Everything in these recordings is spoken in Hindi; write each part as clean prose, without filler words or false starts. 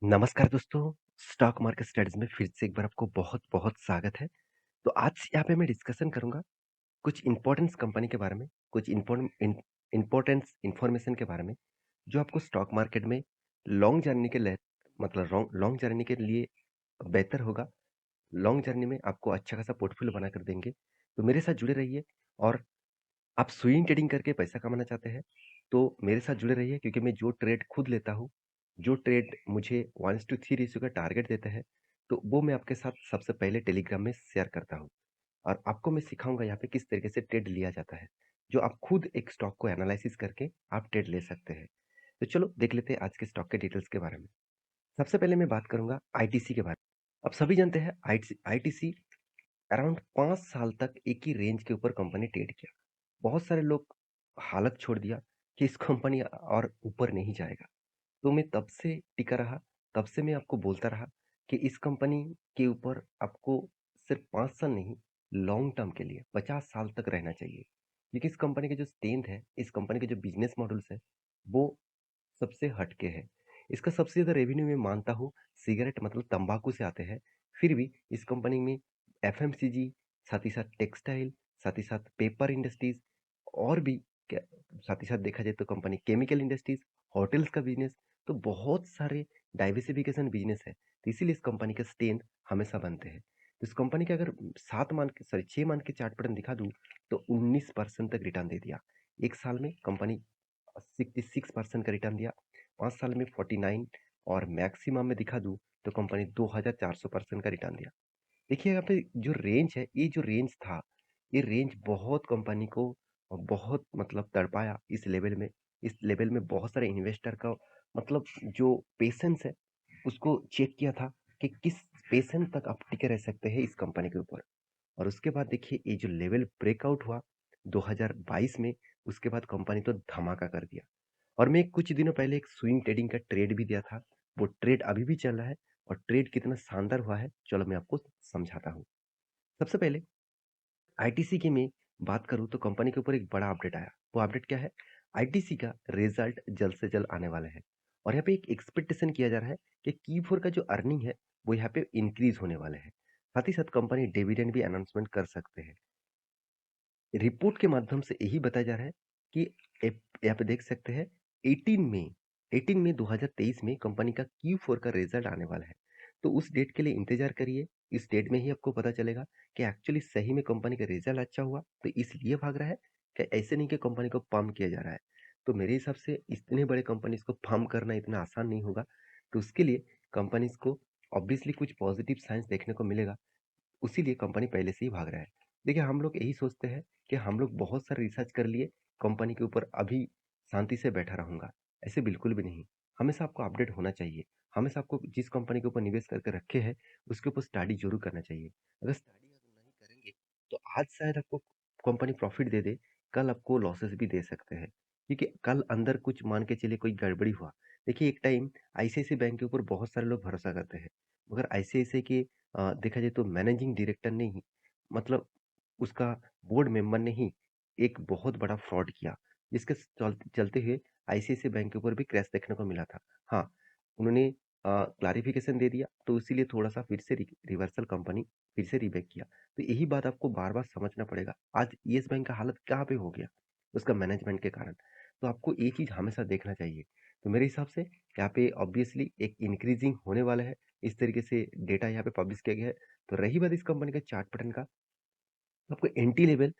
नमस्कार दोस्तों, स्टॉक मार्केट स्टडीज़ में फिर से एक बार आपको बहुत-बहुत स्वागत है। तो आज यहाँ पे मैं डिस्कशन करूँगा कुछ इम्पोर्टेंस कंपनी के बारे में, कुछ इम्पोर्टेंस इन्फॉर्मेशन के बारे में, जो आपको स्टॉक मार्केट में लॉन्ग जर्नी के लिए मतलब लॉन्ग लॉन्ग जर्नी के लिए बेहतर होगा। लॉन्ग जर्नी में आपको अच्छा खासा पोर्टफोलियो बनाकर देंगे। तो मेरे साथ जुड़े रहिए और आप स्विंग ट्रेडिंग करके पैसा कमाना चाहते हैं, तो मेरे साथ जुड़े रहिए क्योंकि मैं जो ट्रेड खुद लेता हूँ, जो ट्रेड मुझे 1:3 रेशियो का टारगेट देता है, तो वो मैं आपके साथ सबसे पहले टेलीग्राम में शेयर करता हूँ। और आपको मैं सिखाऊँगा यहाँ पे किस तरीके से ट्रेड लिया जाता है, जो आप खुद एक स्टॉक को एनालिसिस करके आप ट्रेड ले सकते हैं। तो चलो देख लेते हैं आज के स्टॉक के डिटेल्स के बारे में। सबसे पहले मैं बात करूँगा आईटीसी के बारे में। आप सभी जानते हैं आईटीसी अराउंड 5 साल तक एक ही रेंज के ऊपर कंपनी ट्रेड किया। बहुत सारे लोग हालत छोड़ दिया कि इस कंपनी और ऊपर नहीं जाएगा। तो मैं तब से टिका रहा, तब से मैं आपको बोलता रहा कि इस कंपनी के ऊपर आपको सिर्फ 5 साल नहीं, लॉन्ग टर्म के लिए 50 साल तक रहना चाहिए। क्योंकि इस कंपनी की जो स्ट्रेंथ है, इस कंपनी के जो बिज़नेस मॉडल्स है, वो सबसे हट के है। इसका सबसे ज़्यादा रेवेन्यू मैं मानता हूँ सिगरेट मतलब तंबाकू से आते हैं। फिर भी इस कंपनी में एफएमसीजी, साथ ही साथ टेक्सटाइल, साथ ही साथ पेपर इंडस्ट्रीज़ और भी क्या साथ ही साथ देखा जाए तो कंपनी केमिकल इंडस्ट्रीज़, होटल्स का बिज़नेस तो बहुत सारे डाइवर्सिफ़िकेशन बिज़नेस है। तो इसीलिए इस कंपनी के स्ट्रेंथ हमेशा बनते हैं। तो इस कंपनी के अगर 7 मान के सॉरी 6 मान के चार्ट पैटर्न दिखा दूँ तो 19% तक रिटर्न दे दिया। 1 साल में कंपनी 66% का रिटर्न दिया, 5 साल में 49 और मैक्सिमम में दिखा दूँ तो कंपनी 2400% का रिटर्न दिया। देखिए यहाँ पे जो रेंज है, ये जो रेंज था, ये रेंज बहुत कंपनी को बहुत मतलब तड़पाया इस लेवल में। इस लेवल में बहुत सारे इन्वेस्टर का मतलब जो पेशेंस है, उसको चेक किया था कि किस पेशेंस तक आप टिके रह सकते हैं इस कंपनी के ऊपर। और उसके बाद देखिए ये जो लेवल ब्रेकआउट हुआ 2022 में, उसके बाद कंपनी तो धमाका कर दिया। और मैं कुछ दिनों पहले एक स्विंग ट्रेडिंग का ट्रेड भी दिया था। वो ट्रेड अभी भी चल रहा है और ट्रेड कितना शानदार हुआ है, चलो मैं आपको समझाता हूँ। सबसे पहले आईटीसी की मैं बात करूँ तो कंपनी के ऊपर एक बड़ा अपडेट आया। वो अपडेट क्या है? आईटीसी का रिजल्ट जल्द से जल्द आने वाला है। और यहाँ पे एक एक्सपेक्टेशन किया जा रहा है कि Q4 का जो अर्निंग है, वो यहाँ पे इंक्रीज होने वाले हैं। साथ ही साथ कंपनी डिविडेंड भी अनाउंसमेंट कर सकते हैं। रिपोर्ट के माध्यम से यही बताया जा रहा है कि यहाँ पे देख सकते हैं 18 मई 2023 में कंपनी का Q4 का रिजल्ट आने वाला है। तो उस डेट के लिए इंतजार करिए। इस डेट में ही आपको पता चलेगा कि एक्चुअली सही में कंपनी का रिजल्ट अच्छा हुआ तो इसलिए भाग रहा है कि ऐसे नहीं कि कंपनी को पम्प किया जा रहा है। तो मेरे हिसाब से इतने बड़े कंपनीज को पम्प करना इतना आसान नहीं होगा। तो उसके लिए कंपनीज को ऑब्वियसली कुछ पॉजिटिव साइंस देखने को मिलेगा। उसीलिए कंपनी पहले से ही भाग रहा है। देखिए हम लोग यही सोचते हैं कि हम लोग बहुत सारा रिसर्च कर लिए, कंपनी के ऊपर अभी शांति से बैठा रहूँगा। ऐसे बिल्कुल भी नहीं। हमेशा आपको अपडेट होना चाहिए। हमेशा आपको जिस कंपनी के ऊपर निवेश करके रखे हैं, उसके ऊपर स्टडी ज़रूर करना चाहिए। अगर स्टडी अगर नहीं करेंगे, तो आज शायद आपको कंपनी प्रॉफ़िट दे दे, कल आपको लॉसेस भी दे सकते हैं। क्योंकि कल अंदर कुछ मान के चलिए कोई गड़बड़ी हुआ। देखिए एक टाइम आईसीआईसीआई बैंक के ऊपर बहुत सारे लोग भरोसा करते हैं। मगर आईसीआईसीआई के देखा जाए तो मैनेजिंग डायरेक्टर ने ही मतलब उसका बोर्ड मेंबर ने ही एक बहुत बड़ा फ्रॉड किया जिसके चलते हुए आईसीआईसीआई बैंक के ऊपर भी क्रैश देखने को मिला था। हाँ, उन्होंने क्लारिफिकेशन दे दिया तो इसीलिए थोड़ा सा फिर से रिवर्सल कंपनी फिर से रीबैक किया। तो यही बात आपको बार बार समझना पड़ेगा। आज येस बैंक का हालत कहाँ पे हो गया? उसका मैनेजमेंट के कारण। तो आपको ये चीज़ हमेशा देखना चाहिए। तो मेरे हिसाब से यहाँ पे ऑब्वियसली एक इंक्रीजिंग होने वाला है। इस तरीके से डेटा यहाँ पे पब्लिश किया गया है। तो रही बात इस कंपनी का चार्ट पैटर्न का, तो आपको एंट्री लेवल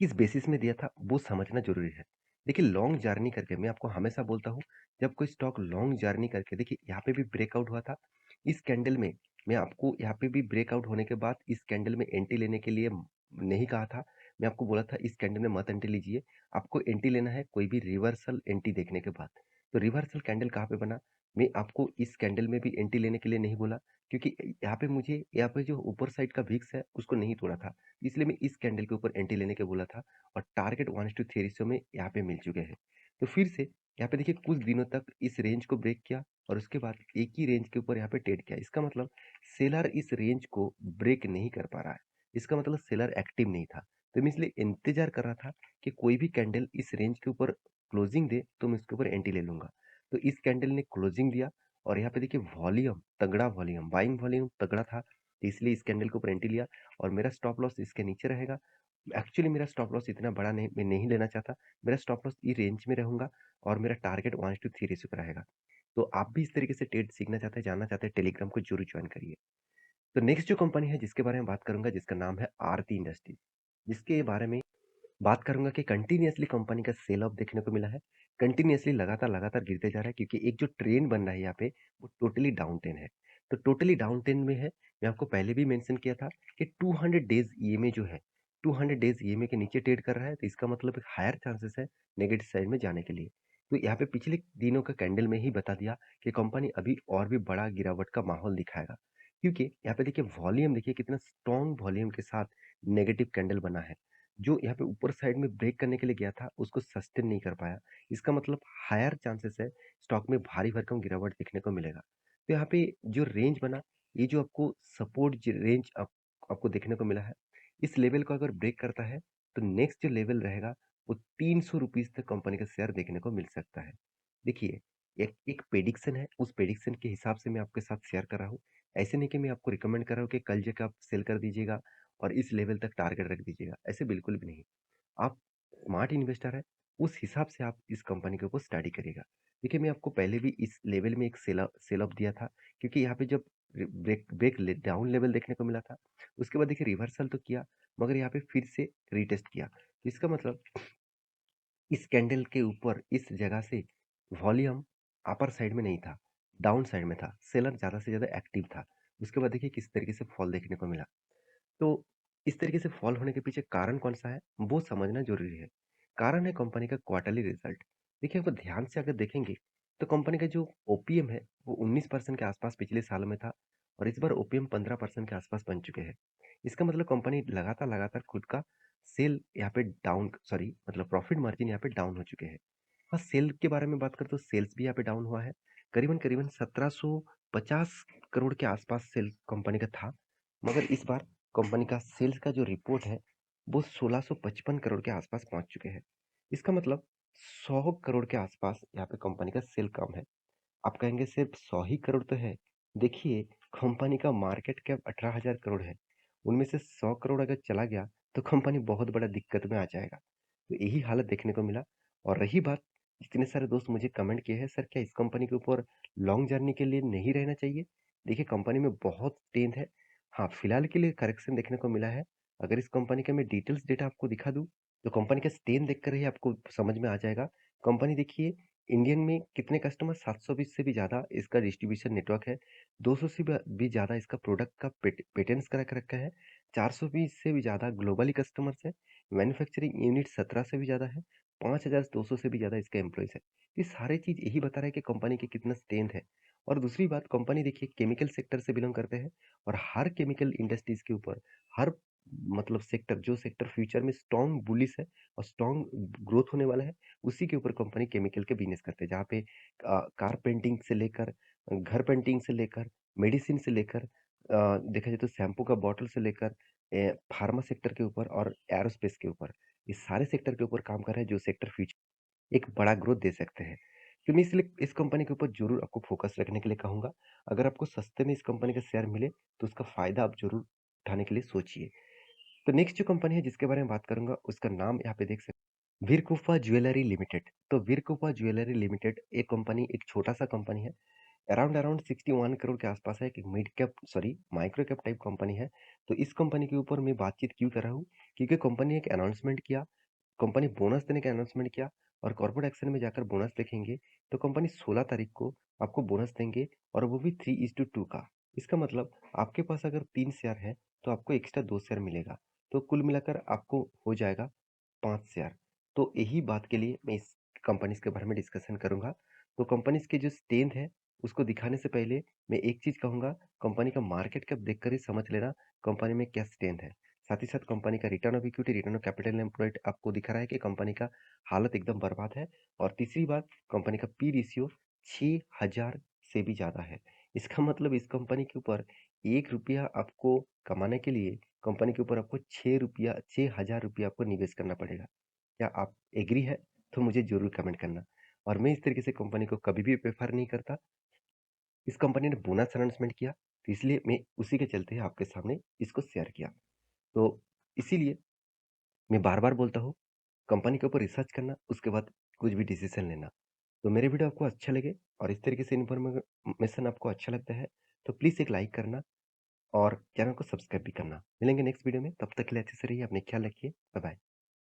किस बेसिस में दिया था वो समझना ज़रूरी है। देखिए लॉन्ग जर्नी करके मैं आपको हमेशा बोलता हूँ, जब कोई स्टॉक लॉन्ग जर्नी करके देखिए यहाँ पे भी ब्रेकआउट हुआ था। इस कैंडल में मैं आपको यहाँ पे भी ब्रेकआउट होने के बाद इस कैंडल में एंट्री लेने के लिए नहीं कहा था। मैं आपको बोला था इस कैंडल में मत एंट्री लीजिए। आपको एंट्री लेना है कोई भी रिवर्सल एंट्री देखने के बाद। तो रिवर्सल कैंडल कहाँ पे बना? मैं आपको इस कैंडल में भी एंट्री लेने के लिए नहीं बोला, क्योंकि यहाँ पे मुझे यहाँ पे जो ऊपर साइड का विक्स है उसको नहीं तोड़ा था। इसलिए मैं इस कैंडल के ऊपर एंट्री लेने के बोला था और टारगेट 1:3 रेशियो में यहाँ पे मिल चुके हैं। तो फिर से यहाँ पे देखिए कुछ दिनों तक इस रेंज को ब्रेक किया और उसके बाद एक ही रेंज के ऊपर यहाँ पे ट्रेड किया। इसका मतलब सेलर इस रेंज को ब्रेक नहीं कर पा रहा है। इसका मतलब सेलर एक्टिव नहीं था। तो मैं इसलिए इंतजार कर रहा था कि कोई भी कैंडल इस रेंज के ऊपर क्लोजिंग दे तो मैं इसके ऊपर एंट्री ले लूंगा। तो इस कैंडल ने क्लोजिंग दिया और यहाँ पे देखिए वॉल्यूम, तगड़ा वॉल्यूम, बाइंग वॉल्यूम तगड़ा था, तो इसलिए इस कैंडल के ऊपर एंट्री लिया और मेरा स्टॉप लॉस इसके नीचे रहेगा। एक्चुअली मेरा स्टॉप लॉस इतना बड़ा नहीं, मैं नहीं लेना चाहता। मेरा स्टॉप लॉस ये रेंज में रहूँगा और मेरा टारगेट 1:3 रेशियो का रहेगा। तो आप भी इस तरीके से ट्रेड सीखना चाहते हैं, जानना चाहते हैं, टेलीग्राम को ज़रूर जॉइन करिए। तो नेक्स्ट जो कंपनी है जिसके बारे में बात करूँगा, जिसका नाम है आरती इंडस्ट्रीज, जिसके बारे में बात करूँगा कि कंटिन्यूअसली कंपनी का सेल ऑफ देखने को मिला है। कंटिन्यूअसली लगातार गिरते जा रहा है क्योंकि एक जो ट्रेंड बन रहा है यहाँ पे, वो टोटली डाउन ट्रेंड है। तो टोटली डाउन ट्रेंड में है। मैं आपको पहले भी मेंशन किया था कि 200 डेज़ ईएमए जो है, 200 डेज़ ईएमए के नीचे ट्रेड कर रहा है, तो इसका मतलब एक हायर चांसेस है नेगेटिव साइड में जाने के लिए। तो यहाँ पे पिछले दिनों का कैंडल में ही बता दिया कि कंपनी अभी और भी बड़ा गिरावट का माहौल दिखाएगा। क्योंकि यहाँ पे देखिए वॉल्यूम, देखिए कितना स्ट्रॉन्ग वॉल्यूम के साथ नेगेटिव कैंडल बना है। जो यहाँ पे ऊपर साइड में ब्रेक करने के लिए गया था, उसको सस्टेन नहीं कर पाया। इसका मतलब हायर चांसेस है स्टॉक में भारी भरकम गिरावट देखने को मिलेगा। तो यहाँ पे जो रेंज बना, ये जो आपको सपोर्ट रेंज आपको देखने को मिला है, इस लेवल को अगर ब्रेक करता है तो नेक्स्ट जो लेवल रहेगा वो 300 रुपीज तक कंपनी का शेयर देखने को मिल सकता है। देखिए, एक एक प्रेडिक्शन है, उस प्रेडिक्शन के हिसाब से मैं आपके साथ शेयर कर रहा हूँ। ऐसे नहीं कि मैं आपको रिकमेंड कर रहा हूँ कि कल जाके आप सेल कर दीजिएगा और इस लेवल तक टारगेट रख दीजिएगा, ऐसे बिल्कुल भी नहीं। आप स्मार्ट इन्वेस्टर है, उस हिसाब से आप इस कंपनी के ऊपर स्टडी करिएगा। देखिए, मैं आपको पहले भी इस लेवल में एक सेल ऑफ दिया था, क्योंकि यहाँ पे जब ब्रेक ब्रेक डाउन लेवल देखने को मिला था, उसके बाद देखिए रिवर्सल तो किया, मगर यहाँ पे फिर से रीटेस्ट किया। तो इसका मतलब इस कैंडल के ऊपर इस जगह से वॉल्यूम अपर साइड में नहीं था, डाउन साइड में था, सेलर ज़्यादा से ज़्यादा एक्टिव था। उसके बाद देखिए किस तरीके से फॉल देखने को मिला। तो इस तरीके से फॉल होने के पीछे कारण कौन-सा है, वो समझना ज़रूरी है। कारण है कंपनी का क्वार्टरली रिज़ल्ट। देखिए, अगर ध्यान से अगर देखेंगे, तो कंपनी का जो ओपीएम है, वो 19% के आसपास पिछले साल में था और इस बार ओपीएम 15% के आसपास बन चुके हैं। इसका मतलब कंपनी लगातार खुद का सेल यहाँ पे डाउन, सॉरी मतलब प्रॉफिट मार्जिन यहाँ पे डाउन हो चुके हैं। हाँ, सेल के बारे में बात करें तो सेल्स भी यहाँ पे डाउन हुआ है। करीबन-करीबन 1750 करोड़ के आसपास सेल कंपनी का था, मगर इस बार कंपनी का सेल्स का जो रिपोर्ट है, वो 1655 करोड़ के आसपास पहुंच चुके हैं। इसका मतलब 100 करोड़ के आसपास यहाँ पे कंपनी का सेल कम है। आप कहेंगे सिर्फ 100 ही करोड़ तो है। देखिए, कंपनी का मार्केट कैप 18,000 करोड़ है। उनमें से 100 करोड़ अगर चला गया तो कंपनी बहुत बड़ा दिक्कत में आ जाएगा। तो यही हालत देखने को मिला। और रही बात, जितने सारे दोस्त मुझे कमेंट किए हैं, सर क्या इस कंपनी के ऊपर लॉन्ग जर्नी के लिए नहीं रहना चाहिए? देखिए, कंपनी में बहुत स्ट्रेंथ है। हाँ, फिलहाल के लिए करेक्शन देखने को मिला है। अगर इस कंपनी का मैं डिटेल्स डेटा आपको दिखा दूँ, तो कंपनी का स्ट्रेंथ देखकर ही आपको समझ में आ जाएगा। कंपनी देखिए, इंडियन में कितने कस्टमर, 720 से भी ज़्यादा इसका डिस्ट्रीब्यूशन नेटवर्क है। 200 से भी ज़्यादा इसका प्रोडक्ट का पेटेंट्स करा के रखा है। 420 से भी ज़्यादा ग्लोबली कस्टमर्स है। मैन्युफैक्चरिंग यूनिट 17 से भी ज़्यादा है। 5200 से भी ज़्यादा इसका एम्प्लॉइज़ है। ये सारे चीज़ यही बता रहा है कि कंपनी की कितना स्ट्रेंथ है। और दूसरी बात, कंपनी देखिए केमिकल सेक्टर से बिलोंग करते हैं और हर केमिकल इंडस्ट्रीज के ऊपर, हर मतलब सेक्टर, जो सेक्टर फ्यूचर में स्ट्रॉन्ग बुलिश है और स्ट्रॉन्ग ग्रोथ होने वाला है, उसी के ऊपर कंपनी केमिकल के बिजनेस करते हैं। जहाँ पे कार पेंटिंग से लेकर, घर पेंटिंग से लेकर, मेडिसिन से लेकर, देखा जाए तो शैम्पू का बॉटल से लेकर, फार्मा सेक्टर के ऊपर और एरोस्पेस के ऊपर, ये सारे सेक्टर के ऊपर काम कर रहे हैं, जो सेक्टर फ्यूचर एक बड़ा ग्रोथ दे सकते हैं। तो मैं इसलिए इस कंपनी के ऊपर जरूर आपको फोकस रखने के लिए कहूंगा। अगर आपको सस्ते में इस कंपनी का शेयर मिले तो उसका फायदा आप जरूर उठाने के लिए सोचिए। तो नेक्स्ट जो कंपनी है जिसके बारे में बात करूंगा, उसका नाम यहाँ पे देख सकते हैं, वीरकुफा ज्वेलरी लिमिटेड। तो वीरकुफा ज्वेलरी लिमिटेड एक कंपनी, एक छोटा सा कंपनी है। अराउंड अराउंड 61 करोड़ के आसपास है। एक mid cap, sorry micro cap type company है। तो इस कंपनी के ऊपर मैं बातचीत क्यों कर रहा हूँ, क्योंकि कंपनी ने एक अनाउंसमेंट किया, कंपनी बोनस देने का अनाउंसमेंट किया। और कॉर्पोरेट एक्शन में जाकर बोनस देखेंगे तो कंपनी 16 तारीख को आपको बोनस देंगे, और वो भी 3:2 का। इसका मतलब आपके पास अगर 3 शेयर है तो आपको एक्स्ट्रा 2 शेयर मिलेगा। तो कुल मिलाकर आपको हो जाएगा 5 शेयर। तो यही बात के लिए मैं इस कंपनीज के बारे में डिस्कशन करूंगा। तो कंपनीज के जो स्ट्रेंथ है उसको दिखाने से पहले मैं एक चीज कहूंगा, कंपनी का मार्केट कैप देखकर ही समझ लेना कंपनी में क्या स्ट्रेंथ है। साथ ही साथ कंपनी का return of equity, return of capital employed आपको दिखा रहा है कि कंपनी का हालत एकदम बर्बाद है। और तीसरी बात, कंपनी का पी रेशियो 6000 से भी ज़्यादा है। इसका मतलब इस कंपनी के ऊपर 1 रुपया आपको कमाने के लिए कंपनी के ऊपर आपको 6,000 रुपया आपको निवेश करना पड़ेगा। क्या आप एग्री है? तो मुझे ज़रूर कमेंट करना। और मैं इस तरीके से कंपनी को कभी भी प्रेफर नहीं करता। इस कंपनी ने बोनस अनाउंसमेंट किया, तो इसलिए मैं उसी के चलते आपके सामने इसको शेयर किया। तो इसीलिए मैं बार-बार बोलता हूँ, कंपनी के ऊपर रिसर्च करना, उसके बाद कुछ भी डिसीज़न लेना। तो मेरे वीडियो आपको अच्छे लगे और इस तरीके से इन्फॉर्मेशन आपको अच्छा लगता है, तो प्लीज़ एक लाइक करना और चैनल को सब्सक्राइब भी करना। मिलेंगे नेक्स्ट वीडियो में, तब तक के लिए अच्छे से रहिए, अपना ख्याल रखिए। Bye bye.